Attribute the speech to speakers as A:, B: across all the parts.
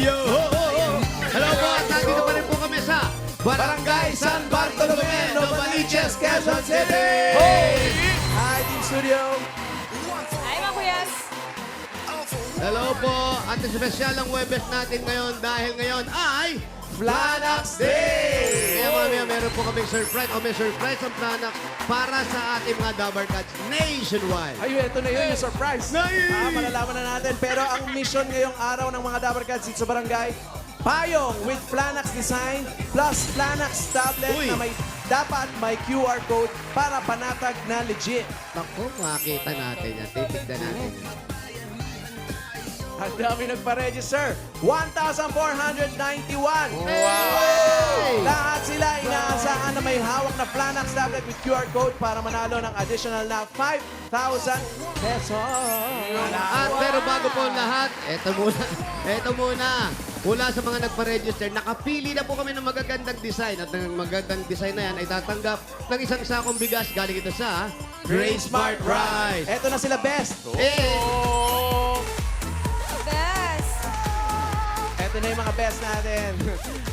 A: Yo! Hello po at nandito pa rin po kami sa Barangay San Bartolome, Novaliches, Quezon City!
B: Hi, Team Studio!
C: Ay, mga kuyas.
A: Hello po at espesyal ang Webes natin ngayon dahil ngayon ay
B: Flanax Day!
A: Kaya mamaya meron po kaming surprise o may surprise ang Flanax para sa ating mga Dabar Cats nationwide.
B: Ayun, ito na yun, yung surprise. Malalaman na natin. Pero ang mission ngayong araw ng mga Dabar Cats dito sa barangay, payong with Flanax design plus Flanax tablet
A: Uy.
B: na dapat may QR code para panatag na legit.
A: Naku, makita natin yan. Titignan natin yan.
B: Ang dami nagpa-register. 1,491.
A: Wow!
B: Lahat sila inaasahan na may hawak na Flanax tablet with QR code para manalo ng additional na 5,000 pesos.
A: At pero bago po ang lahat, eto muna. Mula sa mga nagpa-register, nakapili na po kami ng magagandang design. At ang magagandang design na yan ay tatanggap ng isang sakong bigas galing ito sa Grain Smart Rice.
B: Eto na sila, best.
C: Best.
B: Eto na yung mga best natin.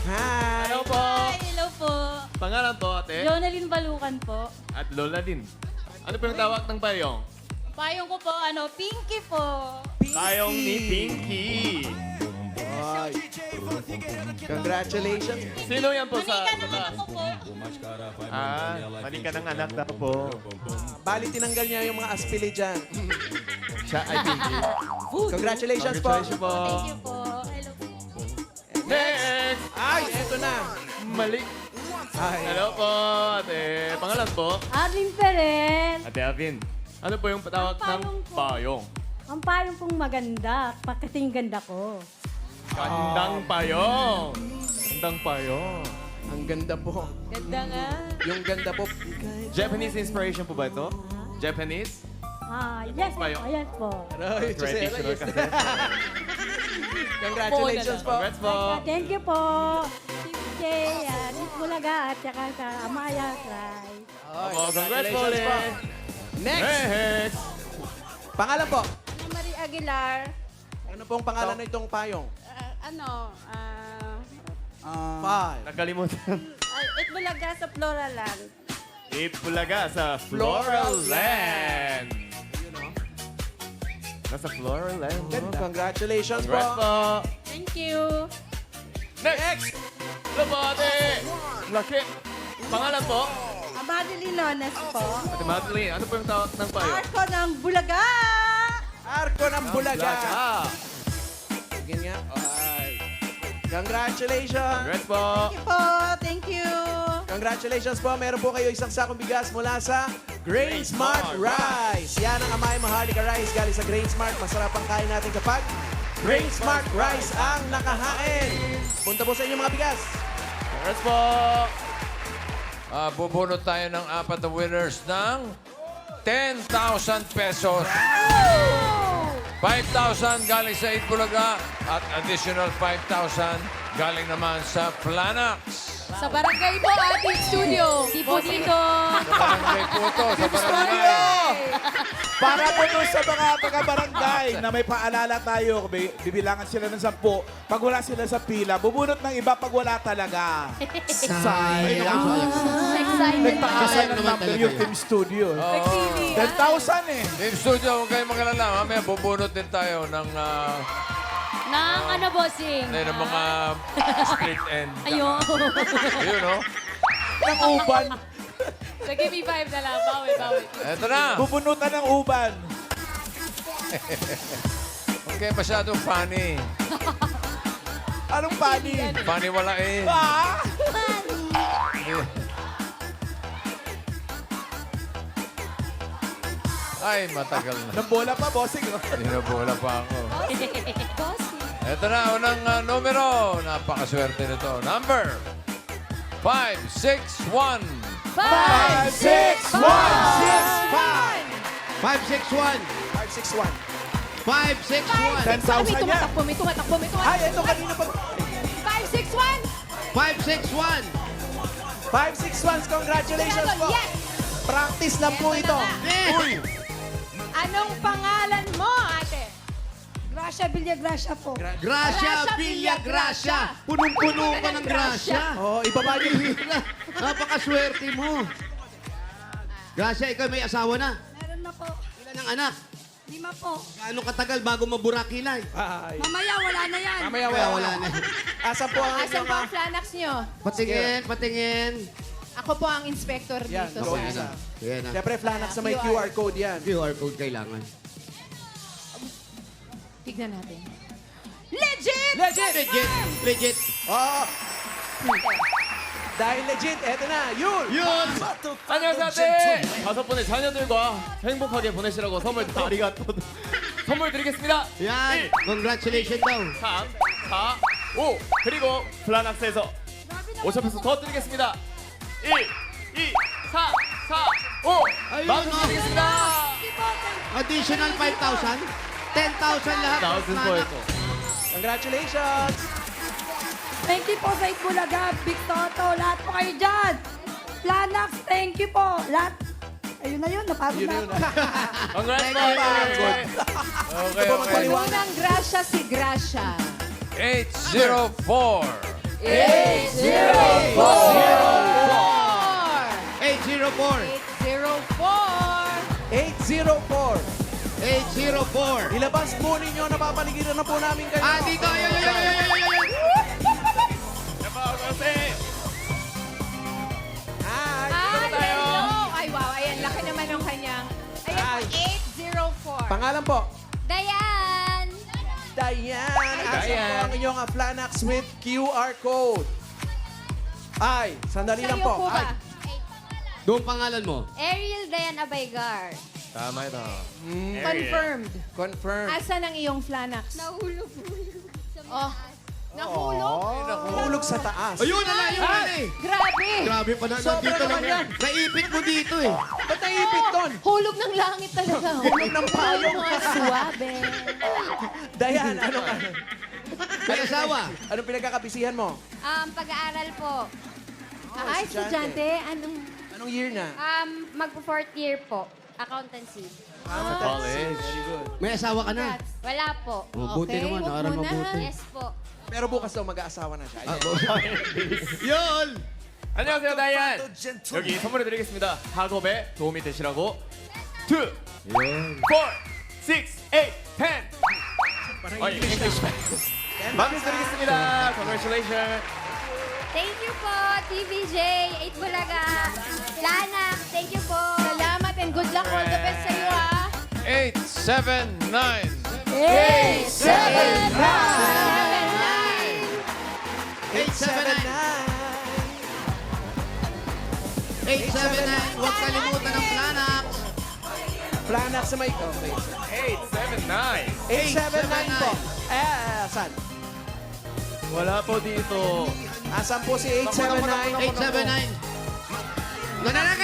B: Hi.
D: Hello po.
C: Hi, hello po.
D: Pangalan po, ate?
C: Jonalyn Balukan po.
D: At Lola din. Ano po yung tawag ng payong?
C: Payong ko po, Pinky po.
D: Payong ni Pinky.
B: Ay. Congratulations.
D: Sino yan po sa
C: Manika ng
D: taas?
C: anak ko po.
D: Mali ka ng anak na po.
B: Bali, tinanggal niya yung mga aspili dyan.
D: Siya ay Pinky.
B: Congratulations po.
D: Congratulations po.
C: Thank you po. Hello po.
D: Next!
B: Ay, eto na.
D: Mali.
B: Ay.
D: Hello po, ate. Pangalan po?
C: Arlene Perez.
D: Ate Avin. Ano po yung tawag ng
C: Payong po.
D: payong?
C: Ang payong pong maganda. Pagkating ganda ko.
D: Gandang payong. Gandang payong.
B: Ang ganda po.
C: Ganda nga.
B: Yung ganda po.
D: Japanese inspiration po ba ito? Japanese?
C: Yes po.
D: Payong.
C: Yes po.
B: Ay,
D: Traditional kasi.
B: Congratulations po.
D: Congrats po.
C: Thank you po. Kay Miss Bulaga at saka sa Amaya Cry.
B: Ay,
D: Opo, congrats po
B: congratulations po.
D: ulit.
B: Next.
D: Next!
B: Pangalan po.
E: Ana Marie Aguilar.
B: Ano pong pangalan na itong payong? Five.
D: Nakalimutan.
E: Itbulaga sa Floraland.
D: Ipulaga sa Floral Land. Nasa Floral Land.
B: Ganda. Congratulations po.
D: Congrats po.
E: Thank you.
D: Next! Hello po, ate! Laki. Pangalan po?
E: Madeline Lones po.
D: Ate Madeline, ano po yung tawag ng payo?
E: Arko ng Bulaga.
B: Arko ng Bulaga.
D: Ah,
B: Sige nga. Ay. Congratulations.
D: congrats po.
E: Thank you po. Thank you.
B: Congratulations po. Meron po kayo isang sakong bigas mula sa Grain Smart Rice. Yan ang Amay Maharlika Rice galing sa Grain Smart. Masarap ang kain natin kapag Grain Smart Rice ang nakahain. Punta po sa inyo mga bigas.
D: Congrats po.
F: Bubunot tayo ng apat na winners ng 10,000 pesos. 5,000 galing sa Itbulaga at additional 5,000 galing naman sa Flanax.
C: Sa barangay po, ating studio. Di po dito.
F: Sa barangay po to, sa barangay.
G: Para po doon sa mga taga-barangay na may paalala tayo, bibilangan sila ng 10. Pag wala sila sa pila, bubunot ng iba pag wala talaga.
A: Sayang.
C: Excited
G: Nagpakasal
A: Sayang
G: ng
A: naman
G: number
A: talaga
G: yung
A: yun.
G: Team Studio.
C: Nagpili.
G: 10,000 eh.
F: Team Studio, huwag kayong magalala. Mamaya bubunot din tayo ng,
C: Nang ano, bossing?
F: ng mga split end.
C: Ayun.
F: Ayun, no?
G: Ng uban.
C: So, give me 5 na lang. Bawi.
F: Eto na.
G: Bubunutan ng uban.
F: Huwag kayo masyadong funny.
G: Anong pani?
F: Funny wala eh.
G: Ah!
F: Ay, matagal na.
G: Ng bola pa, bossing. Oh.
F: Hinabula pa ako. Ito na, unang numero. Napakaswerte nito. Number 561.
G: 5, 6, 1, 6, 5.
A: 561.
B: 561.
A: 561.
G: 10,000 yan.
C: May tumatakbo.
B: Ay, ito kanina pa.
C: 561.
A: 561.
B: 561. Congratulations po. Practice lang po ito.
A: Uy!
E: Anong pangalan mo, ate?
C: Gracia Villagracia po.
A: Gracia Villagracia. Punong-puno ka ng Gracia.
B: Oh, ibaba niyo.
A: Napakaswerte mo. Gracia, ikaw may asawa na.
C: Meron na po.
A: Ilan ang anak?
C: 5 po.
A: Gaano katagal bago mabura kilay?
B: Ay.
C: Mamaya, wala na yan.
B: Mamaya
A: Kaya
B: wala
A: wala na.
B: Asan po ang
E: Asan
B: inyong...
E: po ang Flanax nyo?
A: Patingin, patingin.
E: Ako po ang inspector
B: Yan,
E: dito.
B: go
A: Yan
B: isa.
A: na. Yan na.
B: Siyempre, Flanax na may QR code yan.
A: QR code kailangan.
E: Tignan natin.
B: Legit!
A: Legit! Legit!
B: Oh. Dahil legit, eto na, Yul!
A: Yun!
D: 안녕하세요. 5분의 자녀들과 행복하게 보내시라고 선물 아리가또 선물 드리겠습니다.
A: Yan! Congratulations daw.
D: 3, 4, 5 그리고 플라낙스에서 5,000페소 더 드리겠습니다. 1, 2, 3, 4, 5
A: ayun,
D: 만원
A: oh.
D: 드리겠습니다.
A: Additional 5,000. 10,000 lahat.
D: 나우슨
A: Anak.
D: 포에또
B: Congratulations!
C: Thank you po sa Itbulaga, Big Toto, lahat po kayo dyan. Planax, thank you po. Lahat. Ayun na yun, napagod
B: Yun
C: na
B: na yun.
C: ako.
D: Congrats
A: Thank
D: po.
A: you,
D: Okay, okay.
B: Paliwanag.
E: Unang Gracia si Gracia.
F: 804.
A: 804.
B: 804.
A: 804.
B: Ilabas po ninyo, napapaligiran na po namin kayo.
A: Ah, dito. Ayun, ayun, ayun, ayun, ayun, ayun.
B: Hi!
E: Hello! Ay, wow. Ayan, laki naman ng kanyang. Ayan,
B: Ay.
E: 804.
B: Pangalan po?
E: Dayan!
B: Diane. Asa po ang inyong Flanax with QR code? Ay, sandali lang
E: Sa'yo
B: po.
E: po ba?
A: Doon pangalan mo.
E: Ariel Dayan Abaygar.
D: Tama ito.
E: Confirmed.
B: Confirm.
E: Asan ang iyong Flanax? Nahulog. Oh. Nahulog?
B: Hulog sa taas.
A: Ayun na yun na eh.
E: Grabe!
A: Grabe pa na.
B: Sobra
A: Nandito lang
B: naman
A: yan. Naipit mo dito eh.
B: Ba't naipit doon?
E: Hulog ng langit talaga.
B: Hulog ng payong.
E: Mga suwabe.
B: Dayan, ano ka?
A: May asawa.
B: Anong pinagkakabisihan mo?
H: Pag-aaral po.
E: Ay, estudyante.
B: Anong year na?
H: Magpo-4th year po. Accountancy.
D: College.
B: Very good.
A: May asawa ka na.
H: Wala po.
A: Oh, buti
E: Okay,
A: naman.
E: wag
A: Aral
E: muna,
A: mabuti.
H: Yes po.
B: Pero bukas daw mag-aasawa na siya.
A: Yun!
D: 안녕하세요, 다이안. 여기 선물을 드리겠습니다. 학업에 도움이 되시라고. 2, 4, 6, 8, 10. 아니, English. 만원 드리겠습니다. Congratulations.
H: Thank you po, TVJ, 8 Bulaga. Lana, thank you po.
E: Salamat and good luck. All the best sa iyo, ha?
F: 879.
A: 879. Huwag kalimutan ang Planax.
B: Flanax sa may... Okay.
D: 879.
B: 879 po. Asan?
D: Wala po dito.
B: Asan po si 879?
A: 879. Wala.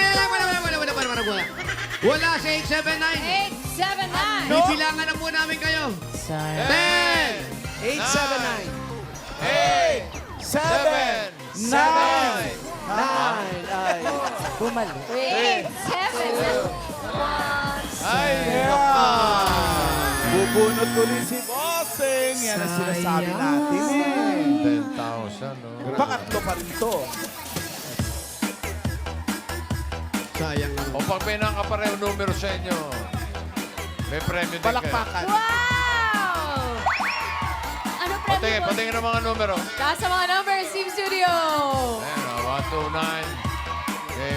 A: Wala si 879.
E: 879.
A: Bibilangan na po namin kayo. 10.
B: 879.
G: 7, 9,
B: 9. Ay.
E: 879.
F: Ay,
G: Bubunot ulit si Bossing. Yan ang sinasabi natin eh.
F: 10,000, no?
G: Pangatlo pa rin to.
A: Sayang lang.
F: O pag may nakapareho numero sa inyo, may premyo din kayo.
G: Palakpakan.
E: Wow! Ano
F: Patingin, patingin ang mga numero.
E: Nasa mga numbers, Team Studio.
F: Ayan, 129. Okay,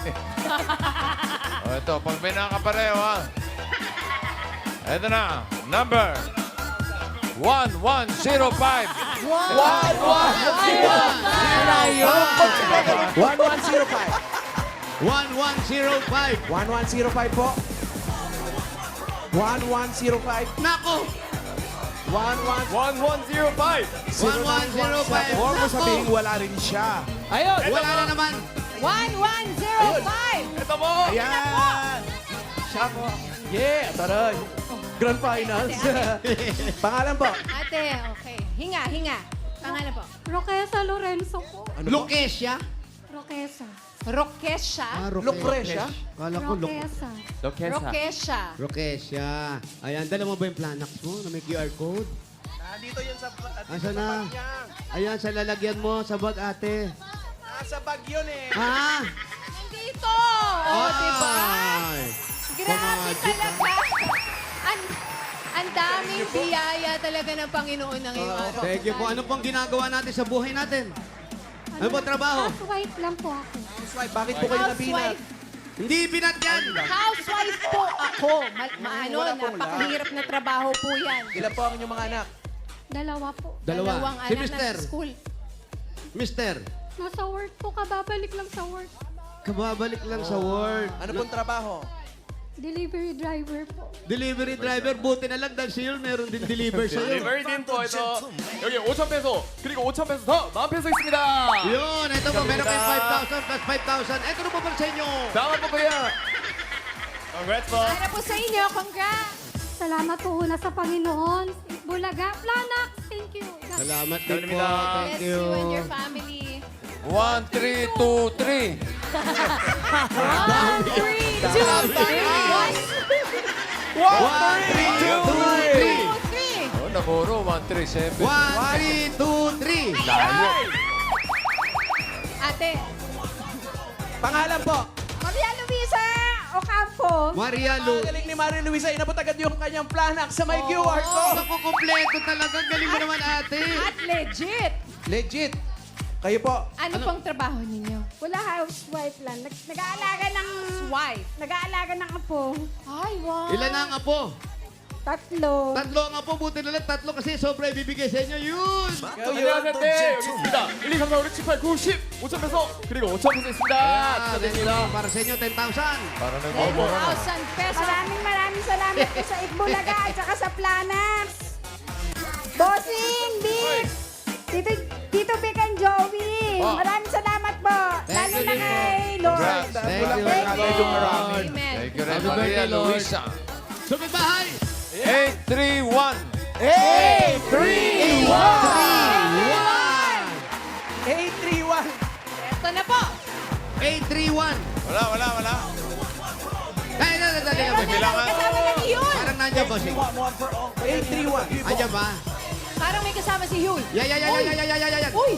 F: 15. O ito, pag may nakapareho, ha? Ito na, number 1105.
B: 1105.
A: 1105.
B: 1105 po. 1105.
A: Nako!
D: 1105.
A: 1105.
G: Huwag mo sabihin wala rin siya.
B: Ayun.
A: Wala na naman.
E: 1105.
D: Ito po.
G: Ayan.
B: Siya po. Yeah, taray. Grand Finals. Pangalan po?
E: Ate, okay. Hinga. Pangalan po?
C: Roquesa Lorenzo po.
B: Ano po?
A: Lukesia.
C: Roquesa.
E: Roquesha.
B: Lucrecia?
A: Kala ko
C: Roquesa.
D: Lokesa.
E: Roquesha.
A: Roquesha. Ayan, dala mo ba yung Planax mo na may QR code?
B: Nandito yun sa...
A: Asa na? Ayan, sa lalagyan mo, sa bag ate.
B: Nasa bag yun eh.
A: Ha?
E: Nandito! Oh, diba?
A: Ay!
E: Grabe
A: Magic,
E: talaga. Ang daming biyaya talaga ng Panginoon ng iyong araw.
A: Thank you po. Ano pong ginagawa natin sa buhay natin? Ano po trabaho?
C: Housewife lang po ako.
B: Housewife, bakit po kayo nabinat?
E: Housewife.
A: Hindi binat yan!
E: Housewife po ako. Ano,
B: Wala pong
E: napakahirap na trabaho po yan.
B: Ilan po ang inyong mga anak?
C: Dalawa po.
A: Dalawa.
E: Dalawang
A: Si
E: anak
A: Mister.
E: na school.
A: Mister,
C: Nasa work po, kababalik lang sa work.
A: kababalik lang sa work.
B: Ano pong trabaho?
C: Delivery driver po.
A: Delivery driver, buti na lang dahil si Yul meron din deliver sa'yo.
D: Delivery din po ito. 여기 5,000페소 그리고 5,000페소 더 10,000페소 있습니다.
A: Yun, ito po, meron kayong 5,000 plus 5,000. Ito na po para sa inyo.
D: Tama po kuya. Congrats po.
E: Para po sa inyo, congrats!
C: Salamat po una sa Panginoon. Bulaga, Planax, thank you.
A: Salamat din po.
D: 감사합니다.
A: Thank
E: Bless
A: you.
E: you and your family.
F: 1, 3, 2, 3.
E: 1, 3, 2, 3.
A: 1, 3, 2, 3.
E: 3.
F: Oh, naburo. 1, 3, 7.
A: 1, 3, 2, 3.
F: Layo.
E: Ate,
B: Pangalan po.
E: Maria Luisa Ocampo.
A: Maria
B: Ang
A: Lu.
B: galing ni Maria Luisa. Inabot agad yung kanyang Planax sa may QR code.
A: Ako, kompleto talaga. Galing mo naman, ate.
E: At legit.
B: Legit. Kayo po.
E: Ano pong trabaho ninyo?
C: Wala, housewife lang. Nag-aalaga ng...
E: Wife.
C: Nag-aalaga ng apo.
E: Ay, wow.
A: Ilan na ang apo?
C: 3.
A: Tatlo ang apo. Buti na lang tatlo kasi sobra ibibigay sa inyo. Yun.
D: 안녕하세요. 네, 여기 있습니다. 1, 2, 3, 4, 5, 6, 7, 8, 9, 10. 5,000페소 그리고 5,000페소 있습니다.
A: Ah, thank you.
D: 축하드립니다.
A: Para sa inyo, 10,000.
F: Para nagbobo na.
E: 10,000 pesos.
C: Maraming salamat po sa Itbulaga at saka sa Planax. Bossing, Big, Tito Vic and Joey.
F: Oh.
C: Maraming salamat po.
A: Thank
C: Lalo
A: you,
C: na
A: Lord.
C: kay Lord.
A: Thank
F: Congrats.
A: you.
G: Medyo marami.
E: Amen.
F: Thank you rin,
A: Happy
F: Maria
A: birthday, Lord.
F: Luisa.
A: Sumigbahay.
F: 8, 3, 1.
B: 831.
E: Ito na po.
A: 831.
F: Wala.
A: Ay, dali.
F: Bilangan.
E: Kasama na ni Yul.
A: Parang nandiyan, bossing.
B: 831.
A: Andiyan ba?
E: Parang may kasama si Yul.
A: Yan.
E: Uy,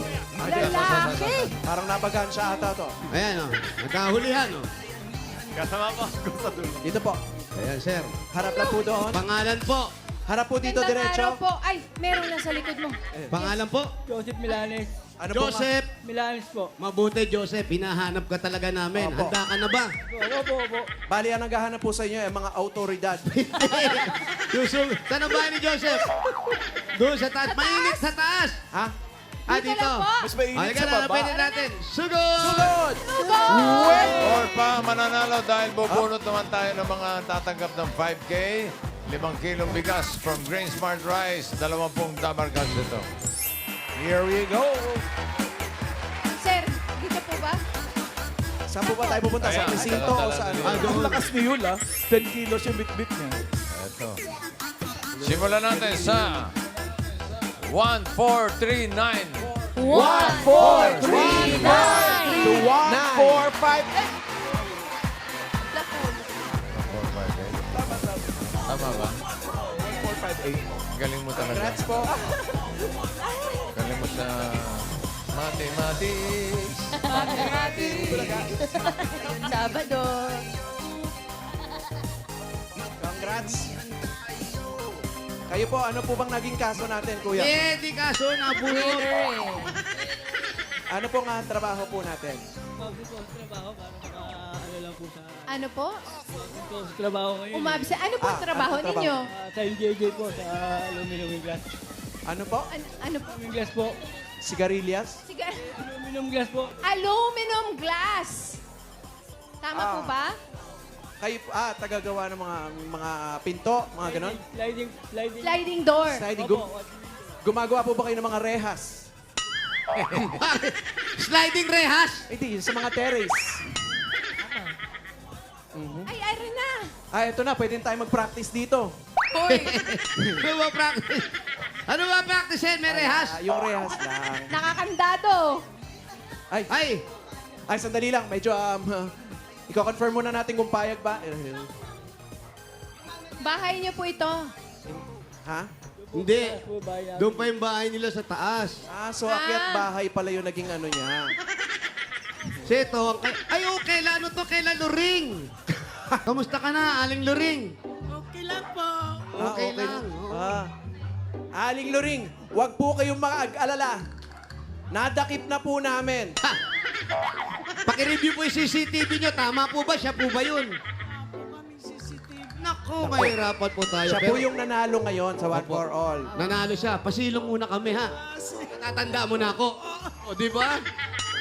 E: lalaki.
B: Parang nabagaan siya ata to.
A: Ayan, oh. Nagkahulihan, oh.
D: Kasama po ako sa dulo.
B: Dito po.
A: Ayan, sir.
B: Harap lang po doon.
A: Pangalan po.
B: Harap po dito
E: Gandang
B: diretso.
E: araw po. Ay, meron na sa likod mo.
A: Pangalan po.
I: Joseph Milanes.
B: Ano po
A: Joseph.
I: Milanes po.
A: Mabuti, Joseph. Hinahanap ka talaga namin.
B: Opo.
A: Handa ka na ba?
I: Opo.
B: Bali, ang naghahanap po sa inyo ay mga autoridad.
A: Yusuf, saan ang bahay ni Joseph? Doon sa taas. Mainit sa taas.
B: Ha?
A: Ah,
E: Dito
A: dito.
E: lang po.
G: Mas mainit
A: Halika
G: sa
A: na,
G: baba.
A: napinin natin. Sugod!
B: Sugod!
F: Or pa mananalo dahil bubunot naman tayo ng mga tatanggap ng 5K. 5 kilong bigas from Grain Smart Rice. 20 dabarkas ito.
B: Here we go.
E: Sir, dito po ba?
B: Saan po ba tayo pupunta? Sa
F: Ayan,
B: presinto o
F: dala-dala
B: saan?
F: nila.
G: Ang lakas ni Yul, 10 kilos yung bit-bit niya.
F: Ito. Simulan natin sa 1, 4, 3, 9.
B: 1, 4, 3, 9.
G: To 1, 4, 5, 8.
F: Tama ba?
G: 4, 5, 8.
F: Galing mo talaga.
B: Congrats po.
F: Galing mo sa mathematics.
E: Sabado.
B: Congrats. Kayo po, ano po bang naging kaso natin, kuya?
A: Eh, di kaso, nabunot.
B: Ano po nga ang trabaho po natin?
I: Sabi ko sa trabaho para ano lang po sa...
E: Ano po?
I: Ito sa trabaho ngayon.
E: Umabse. Ano po ang trabaho
B: ano trabaho?
E: ninyo?
I: Sa LJJ po, sa aluminum glass.
B: Ano po?
E: Ano po?
I: Aluminum glass po.
B: Sigarilyas?
E: Sige.
I: Aluminum glass po.
E: Aluminum glass. Tama po ba?
B: Kayo po, tagagawa ng mga pinto, mga ganon?
I: Sliding.
E: Sliding door.
B: Sliding.
I: Opo.
B: Gumagawa po ba kayo ng mga rehas?
A: Sliding rehas.
B: Hindi, sa mga terrace.
E: Ay, ari na.
B: Ito na, pwede tayo mag-practice dito.
E: Hoy,
A: Ano ba practice? Ano ba practice? May rehas.
B: Yung rehas lang.
E: nakakandado.
B: Ay,
A: Ay,
B: Ay, sandali lang. Medyo, iko-confirm muna natin kung payag ba.
E: Bahay niyo po ito.
B: Ha?
A: Hindi.
I: Po ba yan?
A: Doon pa yung bahay nila sa taas.
B: So akyat bahay pala yung naging ano niya.
A: Seto, ay okay, lalo to kay Luring. Kamusta ka na, Aling Luring?
I: Okay lang po.
A: Okay lang. oo.
B: Aling Luring, wag po kayong mag-alala. Nadakip na po namin.
A: Paki-review po yung CCTV nyo. Tama po ba? Siya po ba yun? Naku, mahirapan po tayo.
B: Siya po yung nanalo ngayon sa One for All.
A: Nanalo siya. Pasilong muna kami, ha? Tatanda mo na ako. O, di ba?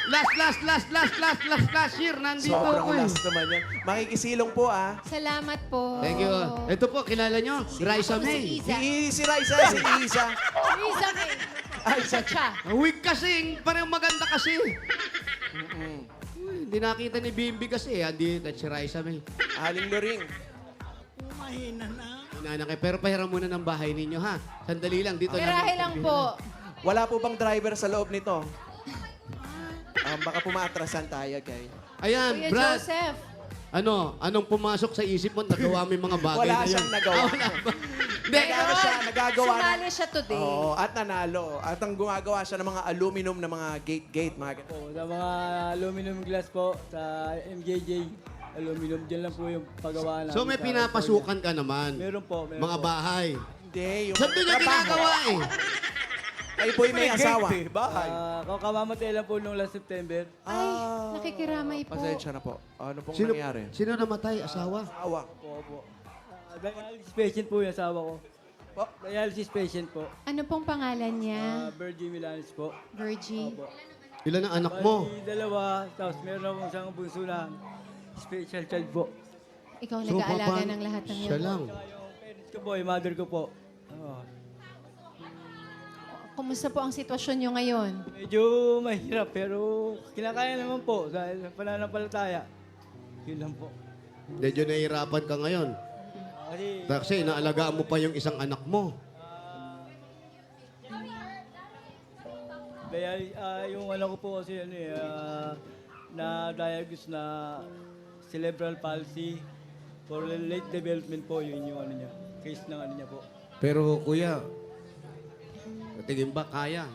A: Last year, nandito
B: Sobrang
A: ako eh.
B: last naman yan. Makikisilong po,
E: Salamat po.
A: Thank you. Ito po, kilala nyo? Raisa May.
B: Si Raisa, si Isa.
E: Lisa May.
B: Ay,
E: Isa siya.
A: Wig kasi, parang maganda kasi. Hindi nakita ni Bimbi kasi. Hindi, that's si Raisa May.
B: Aling Luring.
I: Mahina na.
A: Inanakay. Pero pahiram muna ng bahay ninyo, ha? Sandali lang. Dito
E: Pirahe lang po.
B: Wala po bang driver sa loob nito? Baka pumatrasan tayo, kay.
A: Ayan,
E: Kuya
A: Brad.
E: Joseph.
A: Anong pumasok sa isip mo? Nagawa mo yung mga bagay
B: Wala
A: na yun?
B: siyang nagawa.
A: Wala ba? Hindi.
B: Nag-ano siya, nagagawa na.
E: Sumali siya today.
B: Oo, at nanalo. At ang gumagawa siya ng mga aluminum na mga gate, mga ganun.
I: Po, sa mga aluminum glass po, sa MJJ, aluminum, dyan lang po yung paggawa namin.
A: So may
I: sa
A: pinapasukan ka naman.
I: California. Meron po, meron
A: Mga
I: po.
A: bahay.
B: Hindi, yung
A: Saan doon niya ginagawa eh?
B: Kayo po may asawa.
G: Bahay.
I: Kamamatay lang po nung last September.
E: Ay, nakikiramay po.
B: Pasensya na po. Ano pong
A: Sino,
B: nangyari?
A: sino namatay? Asawa?
B: Asawa.
I: Po. Dialysis patient po yung asawa ko.
B: Po?
I: Dialysis patient po.
E: Ano pong pangalan niya?
I: Virgie Milanes po.
E: Virgie.
I: Opo.
A: Ilan ang anak mo?
I: Bali, dalawa, tapos meron akong isang bunso na special child po.
E: Ikaw
A: So,
E: nag-aalaga
A: papa-
E: ng lahat ng
A: Siya
E: yun.
A: lang.
I: Yung parents ko po, yung mother ko po.
E: Kumusta po ang sitwasyon niyo ngayon?
I: Medyo mahirap pero kinakaya naman po dahil sa pananampalataya. Yun lang po.
A: Medyo nahihirapan ka ngayon.
I: Kasi
A: Kasi inaalagaan mo pa yung isang anak mo.
I: yung ano ko po kasi na-diagnose na cerebral palsy for late development po yun yung ano niya. Case ng ano niya po.
A: Pero kuya, tingin ba kaya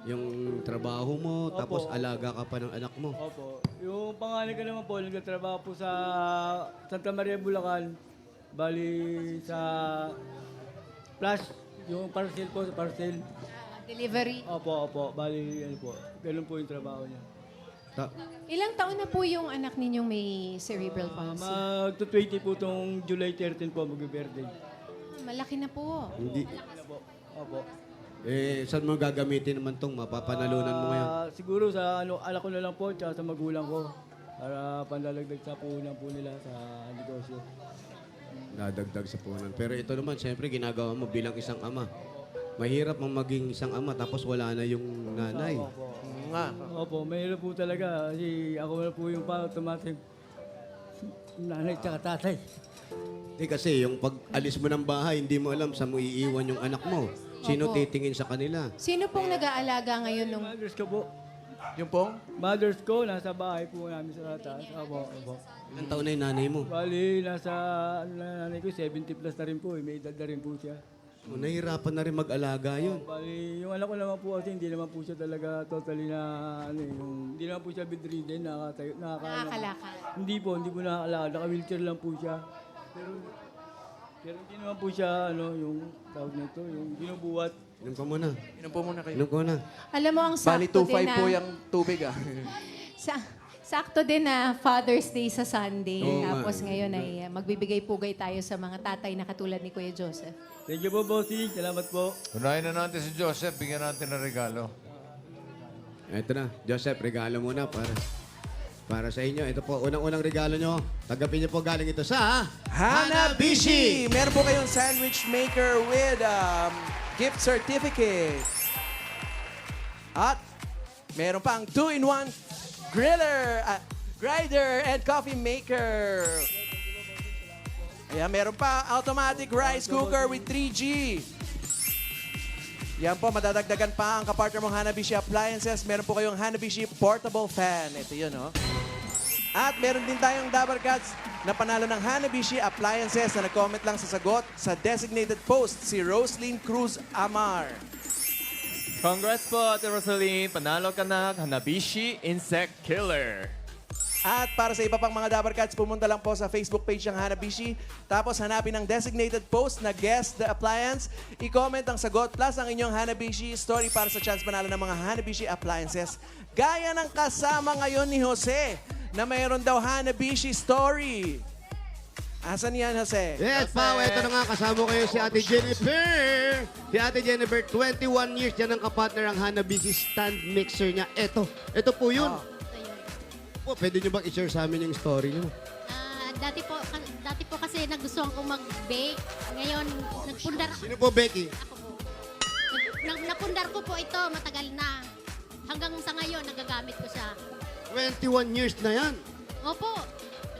A: yung trabaho mo,
I: Opo.
A: tapos alaga ka pa ng anak mo?
I: Opo. Yung pangalan ko naman po, nagtatrabaho po sa Santa Maria, Bulacan. Bali sa Flash, yung parcel po, sa parcel.
E: Delivery.
I: Opo. Bali, ano po. Ganun po yung trabaho niya.
E: Ilang taon na po yung anak ninyong may cerebral palsy?
I: Magto-20 po itong July 13 po, mag-birthday.
E: Malaki na po.
A: Hindi.
I: Ano po? Opo.
A: Saan mo gagamitin naman tong mapapanalunan mo ngayon?
I: Siguro sa anak ko na lang po, tsaka sa magulang ko. Para pandalagdag sa puhunan po nila sa negosyo.
A: Dadagdag sa punan. Pero ito naman, siyempre, ginagawa mo bilang isang ama. Mahirap mang maging isang ama tapos wala na yung nanay.
I: Opo.
B: Nga.
I: Opo, mahirap po talaga. Kasi ako na po yung automatic nanay tsaka tatay.
A: Kasi yung pag-alis mo ng bahay, hindi mo alam saan mo iiwan yung anak mo. Sino
E: Opo.
A: titingin sa kanila?
E: Sino pong nag-aalaga ngayon nung...
I: Mothers ko po.
B: Yung pong?
I: Mothers ko, nasa bahay po namin sa taas. Opo.
A: Ilang taon na yung nanay mo?
I: Bali, nasa ano na nanay ko, 70 plus na rin po. May edad na rin po siya.
A: Nahihirapan na rin mag-alaga yun.
I: Bali, yung anak ko naman po kasi hindi naman po siya talaga totally na ano hindi naman po siya bedridden,
E: Nakakalakal.
I: Hindi po nakakalakad, naka-wheelchair lang po siya. Pero hindi naman po siya yung tawag nito, yung binubuhat.
A: Inom ka muna.
B: Inom po muna kayo.
A: Inom ka muna.
E: Alam mo, ang
B: Bali,
E: sakto din
B: 2.5
E: na...
B: po yung tubig,
E: Sakto din na Father's Day sa Sunday.
A: Oo nga.
E: Tapos ngayon ay magbibigay-pugay tayo sa mga tatay na katulad ni Kuya Joseph.
I: Thank you po, Bossy. Salamat po.
F: Unahin na natin si Joseph, bigyan natin ng regalo.
A: Ito na. Joseph, regalo muna para sa inyo. Ito po, unang-unang regalo nyo. Tagapin niyo po galing ito sa...
B: Hanabishi! Meron po kayong sandwich maker with gift certificate. At meron pang 2-in-1 griller, grinder, and coffee maker. Ayan, meron pa automatic rice cooker with 3G. Yan po, madadagdagan pa ang kapartner mong Hanabishi Appliances. Meron po kayong Hanabishi Portable Fan. Ito yun, oh. At meron din tayong Dabar Cats na panalo ng Hanabishi Appliances na nag-comment lang sa sagot sa designated post, si Roslyn Cruz Amar.
D: Congrats po, Ate Rosaline. Panalo ka ng Hanabishi Insect Killer.
B: At para sa iba pang mga Dabar Cats, pumunta lang po sa Facebook page ng Hanabishi. Tapos hanapin ang designated post na Guess the Appliance. I-comment ang sagot plus ang inyong Hanabishi story para sa chance manalo ng mga Hanabishi Appliances. Gaya ng kasama ngayon ni Jose na mayroon daw Hanabishi story. Asan yan, Jose?
A: Yes, Pao, ito na nga, kasama kayo si Ate Jennifer. Si Ate Jennifer, 21 years yan ang kapatner ang Hanabishi stand mixer niya. Ito po yun. Po, pwede nyo bang i-share sa amin yung story nyo?
H: Dati po kasi nagustuhan kong mag-bake. Ngayon, nagpundar
A: Sino po, Becky?
H: ako po. Napundar ko po ito, matagal na. Hanggang sa ngayon, nagagamit ko siya.
A: 21 years na yan.
H: Opo,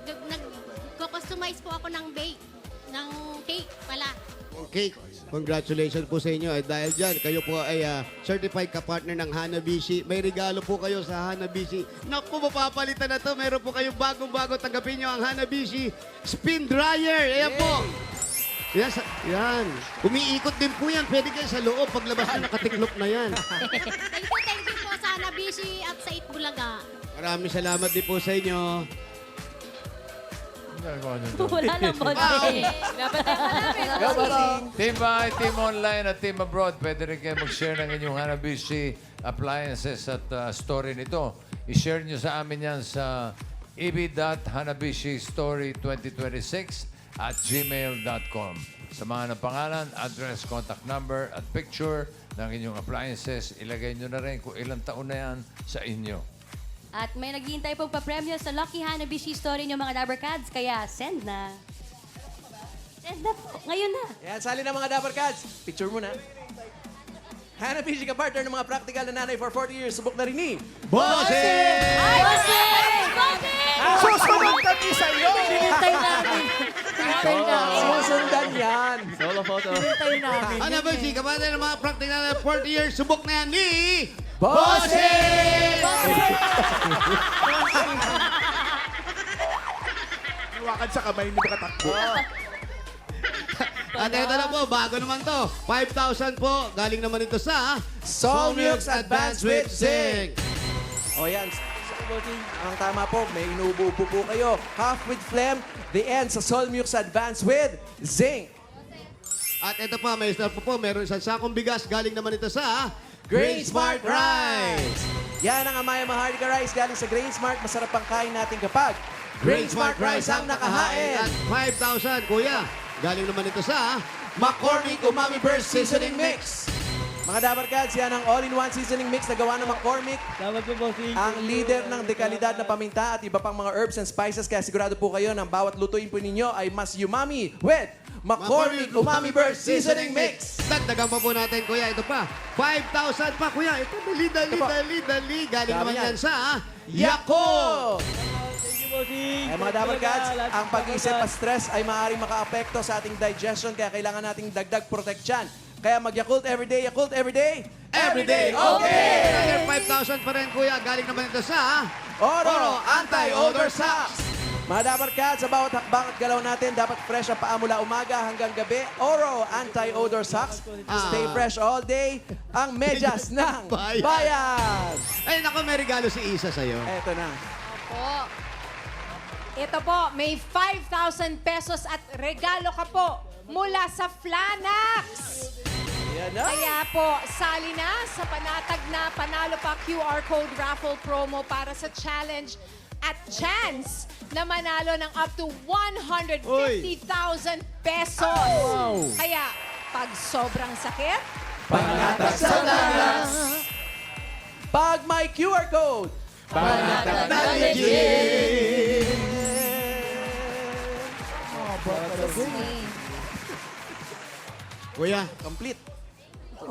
H: nag-customize po ako ng bake, ng cake pala.
A: Okay, congratulations po sa inyo. Dahil dyan, kayo po ay certified ka-partner ng Hanabishi. May regalo po kayo sa Hanabishi. Naku, mapapalitan na to. Meron po kayong bagong-bago. Tanggapin nyo ang Hanabishi Spin Dryer. Ayan po. Yan, yan. Umiikot din po yan. Pwede kayo sa loob. Paglabas na nakatiklop na yan.
H: Thank you po sa Hanabishi at sa Itbulaga.
A: Maraming salamat din po sa inyo.
H: Wala lang po.
B: Go, Bossing!
F: Team Bahay, Team Online at Team Abroad, pwede rin kayo mag-share ng inyong Hanabishi appliances at story nito. I-share nyo sa amin yan sa eb.hanabishistory2026@gmail.com. Samahan ng pangalan, address, contact number at picture ng inyong appliances. Ilagay nyo na rin kung ilang taon na yan sa inyo.
J: At may naghihintay pong papremyo sa Lucky Hanabishi story ng mga Dabar Cats, kaya send na. Send na po. Ngayon na.
B: Yan, sali na mga Dabar Cats. Picture mo na. Hanabishi ka-partner ng mga practical na nanay for 40 years. Subok na rin ni
A: Bossing!
G: Susunod kami sa'yo!
C: Hinintay namin. Hinintay namin.
B: Susundan yan.
D: Solo photo.
C: Hinintay namin.
A: Hanabishi, kapatid ng mga practical na 40 years, subok na yan ni...
B: Bossing!
G: Hawakan sa kamay, hindi makatakbo.
A: At ito na po, bago naman to. 5,000 po. Galing naman ito sa
B: Solmux Advanced with Zinc. O yan, ang tama po, may inuubo po kayo. Half with phlegm, the end sa Solmux Advanced with Zinc.
A: At ito pa, may star po. Meron isang sakong bigas. Galing naman ito sa
B: Grain Smart Rice. Yan ang Amaya Maharlika Rice galing sa Grain Smart. Masarap ang kain natin kapag Grain Smart Rice ang nakahain.
A: At 5,000, kuya. Galing naman ito sa
B: McCormick Umami Burst Seasoning Mix. Mga Dabar Cats, yan ang all-in-one seasoning mix na gawa ng McCormick.
I: Salamat po, bossing.
B: Ang leader ng dekalidad na paminta at iba pang mga herbs and spices. Kaya sigurado po kayo ng bawat lutuin po ninyo ay mas umami with McCormick Umami Burst Seasoning Mix.
A: Dagdagan pa po natin, kuya. Ito pa. 5,000 pa, kuya. Ito, dali. Galing
B: Dami
A: naman
B: yan.
A: yan sa
B: Yakult!
I: Thank you, bossing.
B: Ay mga Dabar Cats,
I: Lahat
B: ang
I: ng
B: pag-isip
I: Dabar
B: at stress ay maaaring maka-apekto sa ating digestion kaya kailangan nating dagdag protection. Kaya mag-Yakult everyday, Yakult everyday, everyday okay!
A: Another 5,000 pa rin, kuya. Galing naman ito sa
B: Oro Anti-Odor Socks! Mga Dabar Cats, sa bawat hakbang at galaw natin, dapat fresh ang paa mula umaga hanggang gabi. Oro Anti-Odor Socks. Stay fresh all day. Ang medyas ng bayan!
A: Ay, naku, may regalo si Isa sa'yo.
B: Eto na.
E: Po. Ito po, may 5,000 pesos at regalo ka po mula sa Flanax.
B: Yan na.
E: Kaya po, sali na sa panatag na Panalo Pa QR Code Raffle Promo para sa challenge at chance na manalo ng up to 150,000 pesos. Kaya, pag sobrang sakit,
B: Panatag sa lalas. Pag may QR code, panatag na legit.
A: Kuya,
B: Complete.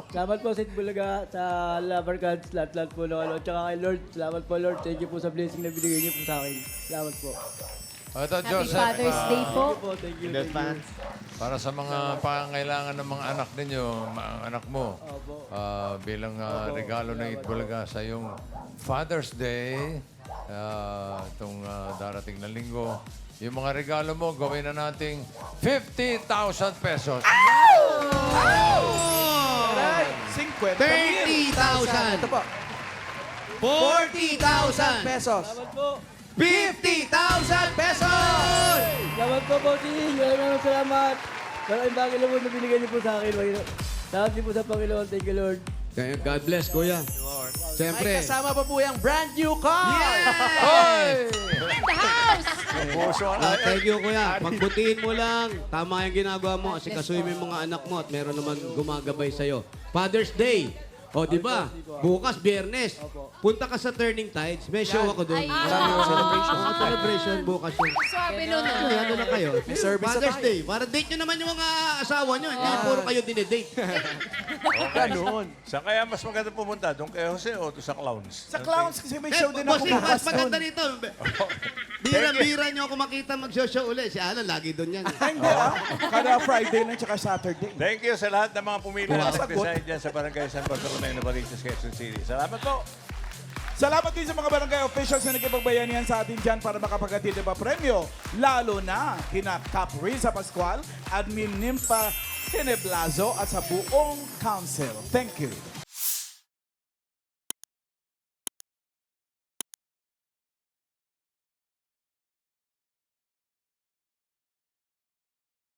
I: Salamat po sa Itbulaga, sa Dabar Cats, lahat-lahat po ng ano. Tsaka kay Lord, salamat po Lord. Thank you po sa blessing na binigay niyo po sa akin. Salamat po.
F: Ito,
E: Happy
F: Joseph.
E: Father's Day po.
I: Thank you.
F: Para sa mga pangangailangan ng mga anak ninyo, anak mo, bilang regalo ng Itbulaga sa iyong Father's Day, itong darating na linggo, yung mga regalo mo, gawin na nating 50,000 pesos.
B: Aray,
A: 30,000.
B: Ito po.
A: 40,000
B: pesos.
I: Salamat po.
A: 50,000 pesos!
I: Salamat po, Bossing. Maraming salamat. Maraming bagay na po na binigay niyo po sa akin. Salamat din po sa Panginoon. Thank you, Lord.
A: Kaya God bless, Kuya.
B: May
A: Siyempre.
B: kasama pa po yung brand new car.
E: The house!
A: Thank you, Kuya. Pagbutihin mo lang. Tama yung ginagawa mo. Asikasuhin mo yung mga anak mo at meron naman gumagabay sa'yo. Father's Day. O, di ba? Bukas, Biyernes. Punta ka sa Turning Tides. May show ako doon.
B: Celebration.
A: Celebration bukas yun.
E: Swabe nun.
A: Ay, ano na kayo?
B: May service na
A: Father's
B: tayo.
A: Day. Para date nyo naman yung mga asawa nyo. Hindi puro kayo dinedate.
B: Ganun.
F: Saan kaya mas maganda pumunta? Doon kay Jose o doon sa Clowns?
G: Sa Clowns kasi may show din ako
A: Bossing, mas
G: bukas
A: maganda
G: doon.
A: rito. Bira-bira nyo ako makita mag-show ulit. Si Alan, lagi doon yan.
G: Hindi Kada Friday lang tsaka Saturday.
F: Thank you sa lahat ng mga pumili na
G: Sagot.
F: nag-design dyan sa Barangay San Bartolome, Novaliches, Quezon City. Salamat po.
G: Salamat din sa mga barangay officials na nagkipagbayanihan sa atin dyan para makapaghatid ng premyo. Lalo na kina Cap Riza Pascual, Admin Nimpa Teneblazo at sa buong council. Thank you.